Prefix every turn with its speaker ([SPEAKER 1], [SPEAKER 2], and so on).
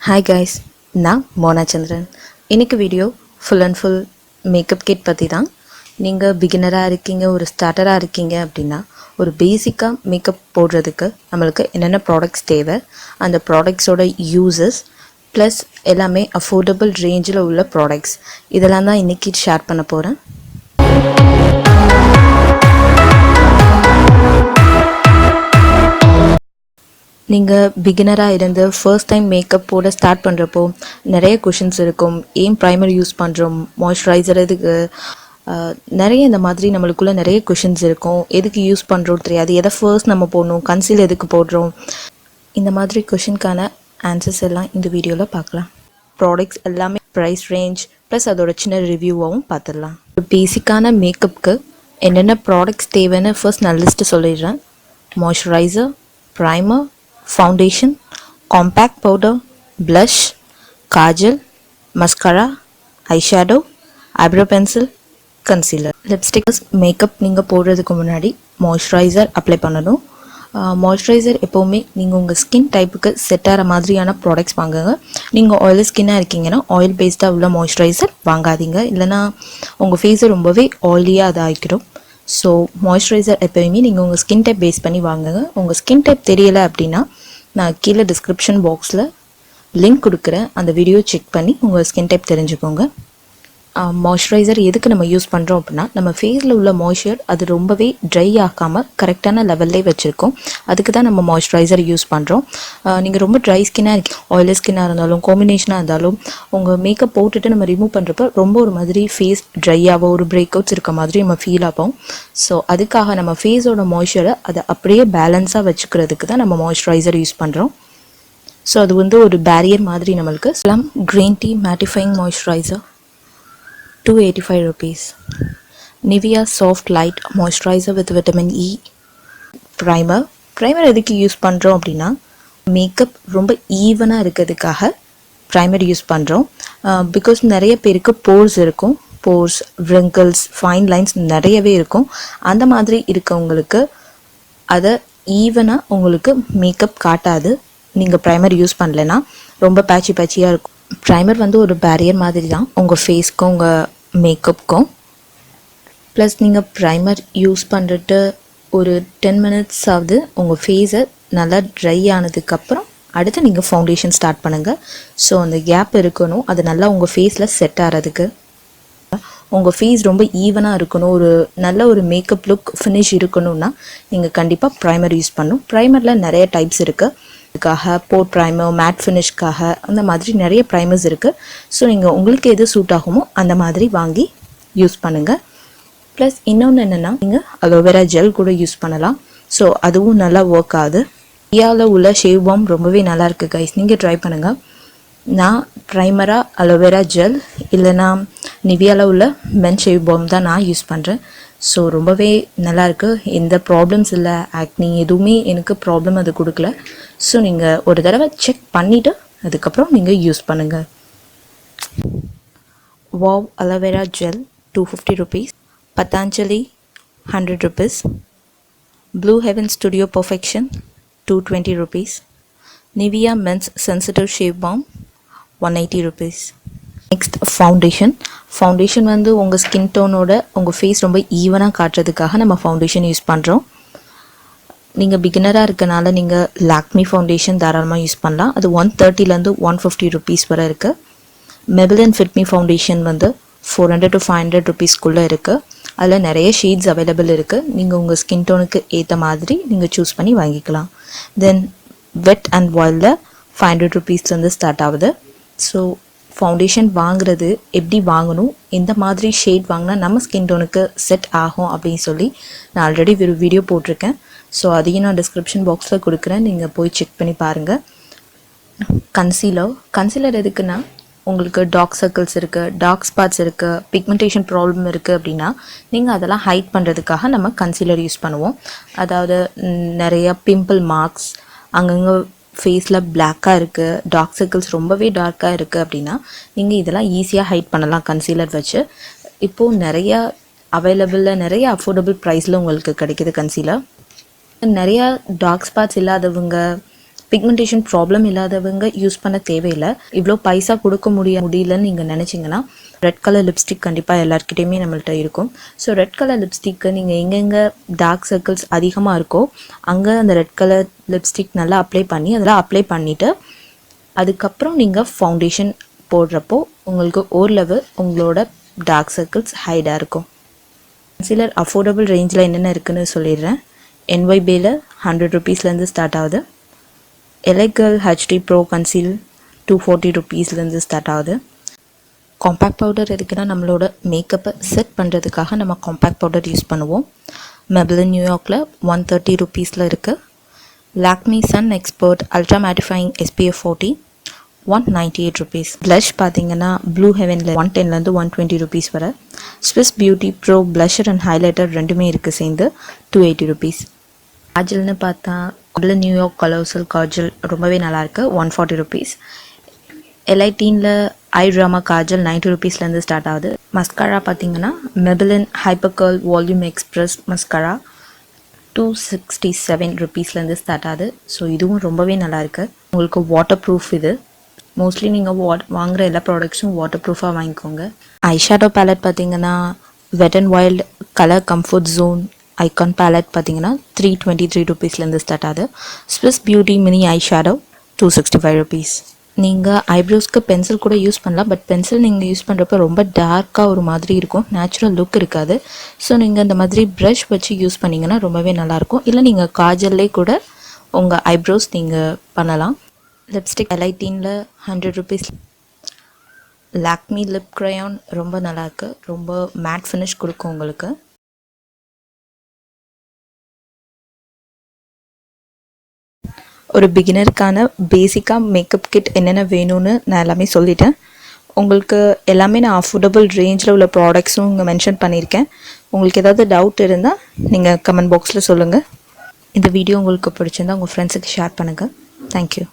[SPEAKER 1] Hi guys, நான் மோனா சந்திரன். இன்னைக்கு video full and full makeup kit பற்றி தான். நீங்கள் பிகினராக இருக்கீங்க, ஒரு ஸ்டார்டராக இருக்கீங்க அப்படின்னா ஒரு பேசிக்காக மேக்கப் போடுறதுக்கு நம்மளுக்கு என்னென்ன ப்ராடக்ட்ஸ் தேவை, அந்த ப்ராடக்ட்ஸோட யூசஸ் ப்ளஸ் எல்லாமே அஃபோர்டபுள் ரேஞ்சில் உள்ள ப்ராடக்ட்ஸ் இதெல்லாம் தான் இன்றைக்கி ஷேர் பண்ண போகிறேன். நீங்கள் பிகினராக இருந்து ஃபர்ஸ்ட் டைம் மேக்கப் போட ஸ்டார்ட் பண்ணுறப்போ நிறைய கொஷின்ஸ் இருக்கும். ஏன் ப்ரைமர் யூஸ் பண்ணுறோம், மாய்ஸ்சரைசர் எதுக்கு, நிறைய இந்த மாதிரி நம்மளுக்குள்ளே நிறைய கொஷின்ஸ் இருக்கும். எதுக்கு யூஸ் பண்ணுறோம் தெரியாது, எதை ஃபர்ஸ்ட் நம்ம போடணும், கன்சீல் எதுக்கு போடுறோம், இந்த மாதிரி கொஷினுக்கான ஆன்சர்ஸ் எல்லாம் இந்த வீடியோவில் பார்க்கலாம். ப்ராடக்ட்ஸ் எல்லாமே ப்ரைஸ் ரேஞ்ச் ப்ளஸ் அதோட சின்ன ரிவ்யூவாகவும் பார்த்துடலாம். ஒரு பேசிக்கான மேக்கப்புக்கு என்னென்ன ப்ராடக்ட்ஸ் தேவைன்னு ஃபர்ஸ்ட் நான் லிஸ்ட்டு சொல்லிடுறேன். Moisturiser, primer, foundation, compact powder, blush, kajal, mascara, eyeshadow, eyebrow pencil, concealer, lipstick. Makeup நீங்கள் போடுறதுக்கு முன்னாடி மாய்ஸ்சரைசர் அப்ளை பண்ணணும். மாய்ஸ்சரைசர் எப்போவுமே நீங்கள் உங்கள் ஸ்கின் டைப்புக்கு செட் ஆகிற மாதிரியான ப்ராடக்ட்ஸ் வாங்குங்க. நீங்கள் ஆயிலி ஸ்கின்னாக இருக்கீங்கன்னா ஆயில் பேஸ்டாக உள்ள மாய்ஸ்சரைசர் வாங்காதீங்க, இல்லைனா உங்கள் ஃபேஸை ரொம்பவே ஆயிலியாக அது ஆகிடும். ஸோ மாய்ஸ்சரைசர் எப்போயுமே நீங்கள் உங்கள் ஸ்கின் டைப் பேஸ் பண்ணி வாங்குங்க. உங்கள் ஸ்கின் டைப் தெரியலை அப்படின்னா நான் கீழே டிஸ்கிரிப்ஷன் பாக்ஸில் லிங்க் கொடுக்குறேன், அந்த வீடியோ செக் பண்ணி உங்கள் ஸ்கின் டைப் தெரிஞ்சுக்கோங்க. மாய்ஸ்சரைசர் எதுக்கு நம்ம யூஸ் பண்ணுறோம் அப்படின்னா நம்ம ஃபேஸில் உள்ள மாய்ஸ்சர் அது ரொம்பவே ட்ரை ஆகாமல் கரெக்டான லெவல்லே வச்சுருக்கோம். அதுக்கு தான் நம்ம மாய்ஸ்சரைசர் யூஸ் பண்ணுறோம். நீங்கள் ரொம்ப ட்ரை ஸ்கின்னாக இருக்கீங்க, ஆயிலி ஸ்கின்னாக இருந்தாலும் காம்பினேஷனாக இருந்தாலும் உங்கள் மேக்கப் போட்டுட்டு நம்ம ரிமூவ் பண்ணுறப்ப ரொம்ப ஒரு மாதிரி ஃபேஸ் ட்ரையாகவோ ஒரு பிரேக் அவுட்ஸ் இருக்க மாதிரி நம்ம ஃபீல் ஆகும். ஸோ அதுக்காக நம்ம ஃபேஸோட மாய்ஸ்சரை அதை அப்படியே பேலன்ஸாக வச்சுக்கிறதுக்கு தான் நம்ம மாய்ஸ்சரைசர் யூஸ் பண்ணுறோம். ஸோ அது வந்து ஒரு பேரியர் மாதிரி நம்மளுக்கு. Plum green tea mattifying moisturiser 285 rupees. Nivea Soft Light Moisturizer with Vitamin E. Primer எதுக்கு யூஸ் பண்ணுறோம் அப்படின்னா மேக்கப் ரொம்ப ஈவனாக இருக்கிறதுக்காக ப்ரைமர் யூஸ் பண்ணுறோம். பிகாஸ் நிறைய பேருக்கு போர்ஸ் இருக்கும், போர்ஸ், wrinkles, ஃபைன் லைன்ஸ் நிறையவே இருக்கும். அந்த மாதிரி இருக்கவங்களுக்கு அதை ஈவனாக உங்களுக்கு மேக்கப் காட்டாது. நீங்கள் ப்ரைமர் யூஸ் பண்ணலைன்னா ரொம்ப பேச்சியாக இருக்கும். ப்ரைமர் வந்து ஒரு பேரியர் மாதிரி தான் உங்கள் ஃபேஸ்க்கும் உங்கள் மேக்கப்புக்கும். ப்ளஸ் நீங்கள் ப்ரைமர் யூஸ் பண்ணுறது ஒரு 10 minutes ஆகுது உங்கள் ஃபேஸை நல்லா ட்ரை ஆனதுக்கப்புறம் அடுத்து நீங்கள் ஃபவுண்டேஷன் ஸ்டார்ட் பண்ணுங்கள். ஸோ அந்த கேப் இருக்கணும், அது நல்லா உங்கள் ஃபேஸில் செட் ஆகிறதுக்கு. உங்கள் ஃபேஸ் ரொம்ப ஈவனாக இருக்கணும், ஒரு நல்ல ஒரு மேக்கப் லுக் ஃபினிஷ் இருக்கணும்னா நீங்கள் கண்டிப்பாக ப்ரைமர் யூஸ் பண்ணணும். ப்ரைமரில் நிறைய டைப்ஸ் இருக்குது. இதுக்காக போர் ப்ரைமர், மேட் ஃபினிஷ்காக, அந்த மாதிரி நிறைய ப்ரைமர்ஸ் இருக்குது. ஸோ நீங்கள் உங்களுக்கு எது சூட் ஆகுமோ அந்த மாதிரி வாங்கி யூஸ் பண்ணுங்கள். ப்ளஸ் இன்னொன்று என்னென்னா நீங்கள் அலோவேரா ஜெல் கூட யூஸ் பண்ணலாம். ஸோ அதுவும் நல்லா ஒர்க் ஆகுது. இந்தியாவில் உள்ள ஷேவ் பாம் ரொம்பவே நல்லாயிருக்கு கைஸ், நீங்கள் ட்ரை பண்ணுங்கள். நான் ப்ரைமராக அலோவேரா ஜெல் இல்லைனா நிவியாவில் உள்ள மென் ஷேவ் பாம் தான் நான் யூஸ் பண்ணுறேன். ஸோ ரொம்பவே நல்லாயிருக்கு, எந்த ப்ராப்ளம்ஸ் இல்லை, ஆக்னி எதுவுமே எனக்கு ப்ராப்ளம் அது கொடுக்கல. ஸோ நீங்கள் ஒரு தடவை செக் பண்ணிவிட்டு அதுக்கப்புறம் நீங்கள் யூஸ் பண்ணுங்கள். Wow aloe vera gel 250 rupees. Patanjali 100 rupees. Blue Heaven Studio Perfection 220 rupees. Nivea men's sensitive shave balm 180 rupees. Next foundation வந்து உங்கள் ஸ்கின் டோனோட உங்கள் ஃபேஸ் ரொம்ப ஈவனாக காட்டுறதுக்காக நம்ம ஃபவுண்டேஷன் யூஸ் பண்ணுறோம். நீங்கள் பிகினராக இருக்கனால நீங்கள் லாக்மி ஃபவுண்டேஷன் தாராளமாக யூஸ் பண்ணலாம். அது 130 150 rupees வரை இருக்குது. மெபிலின் ஃபிட்மி ஃபவுண்டேஷன் வந்து 400 to 500 rupeesக்குள்ளே இருக்குது. அதில் நிறைய ஷேட்ஸ் அவைலபிள் இருக்குது. நீங்கள் உங்கள் ஸ்கின் டோனுக்கு ஏற்ற மாதிரி நீங்கள் சூஸ் பண்ணி வாங்கிக்கலாம். தென் வெட் அண்ட் வாயிலில் 500 rupeesலேருந்து ஸ்டார்ட் ஆகுது. ஸோ ஃபவுண்டேஷன் வாங்குறது எப்படி வாங்கணும், எந்த மாதிரி ஷேட் வாங்கினா நம்ம ஸ்கின் டோனுக்கு செட் ஆகும் அப்படின்னு சொல்லி நான் ஆல்ரெடி ஒரு வீடியோ போட்டிருக்கேன். ஸோ அதையும் நான் டிஸ்கிரிப்ஷன் பாக்ஸில் கொடுக்குறேன், நீங்கள் போய் செக் பண்ணி பாருங்கள். கன்சீலர் எதுக்குன்னா உங்களுக்கு டார்க் சர்க்கிள்ஸ் இருக்குது, டார்க் ஸ்பாட்ஸ் இருக்குது, பிக்மெண்டேஷன் ப்ராப்ளம் இருக்குது அப்படின்னா நீங்கள் அதெல்லாம் ஹைட் பண்ணுறதுக்காக நம்ம கன்சீலர் யூஸ் பண்ணுவோம். அதாவது நிறைய பிம்பிள் மார்க்ஸ், அங்கங்கே ஃபேஸில் பிளாக்காக இருக்குது, டார்க் சர்க்கிள்ஸ் ரொம்பவே டார்க்காக இருக்குது அப்படின்னா நீங்கள் இதெல்லாம் ஈஸியாக ஹைட் பண்ணலாம் கன்சீலர் வச்சு. இப்போது நிறையா அவைலபிளில் நிறைய அஃபோர்டபுள் ப்ரைஸில் உங்களுக்கு கிடைக்கிது கன்சீலர். நிறையா டார்க் ஸ்பாட்ஸ் இல்லாதவங்க, பிக்மெண்டேஷன் ப்ராப்ளம் இல்லாதவங்க யூஸ் பண்ண தேவையில்லை. இவ்வளோ பைசா கொடுக்க முடியலன்னு நீங்கள் நினச்சிங்கன்னா ரெட் கலர் லிப்ஸ்டிக் கண்டிப்பாக எல்லாருக்கிட்டையுமே நம்மள்ட்ட இருக்கும். ஸோ ரெட் கலர் லிப்ஸ்டிக்கை நீங்கள் எங்கெங்கே டார்க் சர்க்கிள்ஸ் அதிகமாக இருக்கோ அங்கே அந்த ரெட் கலர் லிப்ஸ்டிக் நல்லா அப்ளை பண்ணிவிட்டு அதுக்கப்புறம் நீங்கள் ஃபவுண்டேஷன் போடுறப்போ உங்களுக்கு ஓரளவு உங்களோட டார்க் சர்க்கிள்ஸ் ஹைடாக இருக்கும். கன்சீலர் அஃபோர்டபுள் ரேஞ்சில் என்னென்ன இருக்குதுன்னு சொல்லிடுறேன். NYBயில் 100 rupeesலேருந்து ஸ்டார்ட் ஆகுது. LA Girl HD Pro Conceal 240 rupeesலேருந்து ஸ்டார்ட் ஆகுது. காம்பேக்ட் பவுடர் எதுக்குன்னா நம்மளோட மேக்கப்பை செட் பண்ணுறதுக்காக நம்ம காம்பேக்ட் பவுடர் யூஸ் பண்ணுவோம். Maybelline நியூயார்க்கில் 130 rupeesல இருக்குது. Lakme Sun Expert Ultra Mattifying SPF 40 198 rupees. Blush பார்த்தீங்கன்னா ப்ளூ ஹெவனில் 110லேருந்து 120 rupees வரை. Swiss Beauty Pro Blusher and Highlighter ரெண்டுமே இருக்குது சேர்ந்து 280 rupees. காஜல்னு பார்த்தா Maybelline நியூயார்க் கலர்சல் காஜல் ரொம்பவே நல்லாயிருக்கு 140 rupees. LITயில் ஐ ட்ராமா காஜல் 90 rupeesலேருந்து ஸ்டார்ட் ஆகுது. மஸ்காரா பார்த்தீங்கன்னா Maybelline Hyper Curl Volume Express mascara 267 rupeesலேருந்து ஸ்டார்ட் ஆகுது. ஸோ இதுவும் ரொம்பவே நல்லாயிருக்கு. உங்களுக்கு வாட்டர் ப்ரூஃப் இது. மோஸ்ட்லி நீங்கள் வாங்குகிற எல்லா ப்ராடக்ட்ஸும் வாட்டர் ப்ரூஃபாக வாங்கிக்கோங்க. ஐஷேடோ பேலட் பார்த்தீங்கன்னா Wet and Wild colour comfort zone icon palette பார்த்தீங்கன்னா 323 rupeesலேருந்து ஸ்டார்ட் ஆகுது. Swiss Beauty mini eyeshadow 265 rupees. நீங்கள் ஐப்ரோஸ்க்கு பென்சில் கூட யூஸ் பண்ணலாம். பட் பென்சில் நீங்கள் யூஸ் பண்ணுறப்ப ரொம்ப டார்க்காக ஒரு மாதிரி இருக்கும், நேச்சுரல் லுக் இருக்காது. ஸோ நீங்கள் இந்த மாதிரி ப்ரஷ் வச்சு யூஸ் பண்ணிங்கன்னா ரொம்பவே நல்லாயிருக்கும். இல்லை நீங்கள் காஜல்லே கூட உங்கள் ஐப்ரோஸ் நீங்கள் பண்ணலாம். லிப்ஸ்டிக் LITயில் 100 rupees. லாக்மி லிப் க்ரையான் ரொம்ப நல்லாயிருக்கு, ரொம்ப மேட் ஃபினிஷ் கொடுக்கும் உங்களுக்கு. ஒரு பிகினருக்கான பேசிக்காக மேக்கப் கிட் என்னென்ன வேணும்னு நான் எல்லாமே சொல்லிட்டேன். உங்களுக்கு எல்லாமே நான் அஃபோர்டபுள் ரேஞ்சில் உள்ள ப்ராடக்ட்ஸும் இங்கே மென்ஷன் பண்ணியிருக்கேன். உங்களுக்கு ஏதாவது டவுட் இருந்தால் நீங்கள் கமெண்ட் பாக்ஸில் சொல்லுங்கள். இந்த வீடியோ உங்களுக்கு பிடிச்சிருந்தா உங்கள் ஃப்ரெண்ட்ஸுக்கு ஷேர் பண்ணுங்கள். தேங்க்யூ.